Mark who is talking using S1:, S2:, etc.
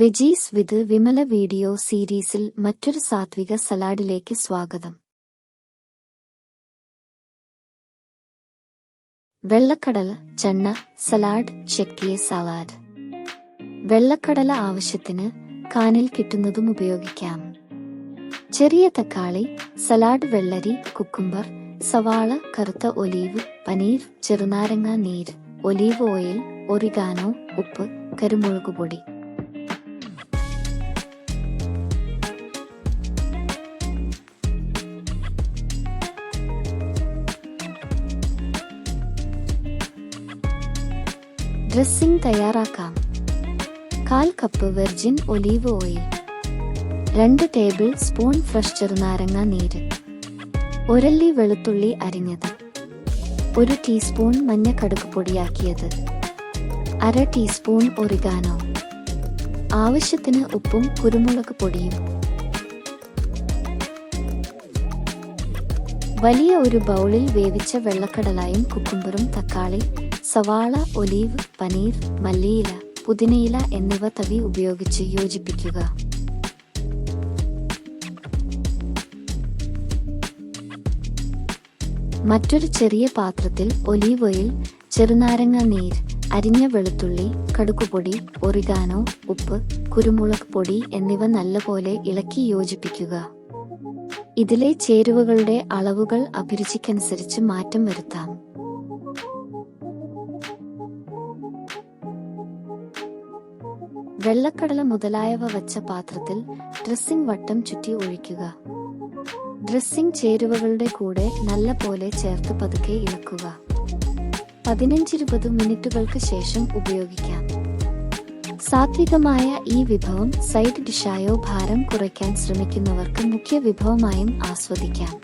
S1: Veggies വിത്ത് Vimala video സീരീസിൽ മറ്റൊരു സാത്വിക സലാഡിലേക്ക് സ്വാഗതം. വെള്ളക്കടല ചണ്ണ സലാഡ് ശക്തിയെ സലാഡ്. വെള്ളക്കടല ആവശ്യത്തിന് കാനിൽ കിട്ടുന്നതും ഉപയോഗിക്കാം. ചെറിയ തക്കാളി, സലാഡ് വെള്ളരി, കുക്കുംബർ, സവാള, കറുത്ത ഒലീവ്, പനീർ, ചെറുനാരങ്ങ നീര്, ഒലീവ് ഓയിൽ, ഒറിഗാനോ, ഉപ്പ്, കരുമുളകുപൊടി. ഡ്രസ്സിംഗ് തയ്യാറാക്കാം. 1/4 cup virgin olive oil, 2 table spoon fresh ചെറുനാരങ്ങ നീര്, 1 അല്ലി വെളുത്തുള്ളി അരിഞ്ഞത്, 1 ടീസ്പൂൺ മഞ്ഞ കടുക് പൊടിയാക്കിയത്, 1/2 ടീസ്പൂൺ ഒറിഗാനോ, ആവശ്യത്തിന് ഉപ്പും കുരുമുളക് പൊടിയും. വലിയ ഒരു ബൗളിൽ വേവിച്ച വെള്ളക്കടലായും കുക്കുംബറും തക്കാളി, സവാള, ഒലീവ്, പനീർ, മല്ലിയില, പുതിനയില എന്നിവ തവി ഉപയോഗിച്ച് യോജിപ്പിക്കുക. മറ്റൊരു ചെറിയ പാത്രത്തിൽ ഒലീവ് ഓയിൽ, ചെറുനാരങ്ങ നീര്, അരിഞ്ഞ വെളുത്തുള്ളി, കടുകുപൊടി, ഒറിഗാനോ, ഉപ്പ്, കുരുമുളക് പൊടി എന്നിവ നല്ലപോലെ ഇളക്കി യോജിപ്പിക്കുക. ഇതിലെ ചേരുവകളുടെ അളവുകൾ അഭിരുചിക്കനുസരിച്ച് മാറ്റം വരുത്താം. വെള്ളക്കടല മുതലായവ വച്ച പാത്രത്തിൽ ഡ്രസ്സിംഗ് വട്ടം ചുറ്റി ഒഴിക്കുക. ഡ്രസ്സിംഗ് ചേരുവകളുടെ കൂടെ നല്ല പോലെ ചേർത്ത് പതുക്കെ ഇളക്കുക. 15-20 മിനിറ്റുകൾക്ക് ശേഷം ഉപയോഗിക്കാം. സാത്വികമായ ഈ വിഭവം സൈഡ് ഡിഷായോ ഭാരം കുറയ്ക്കാൻ ശ്രമിക്കുന്നവർക്ക് മുഖ്യ വിഭവമായും ആസ്വദിക്കാം.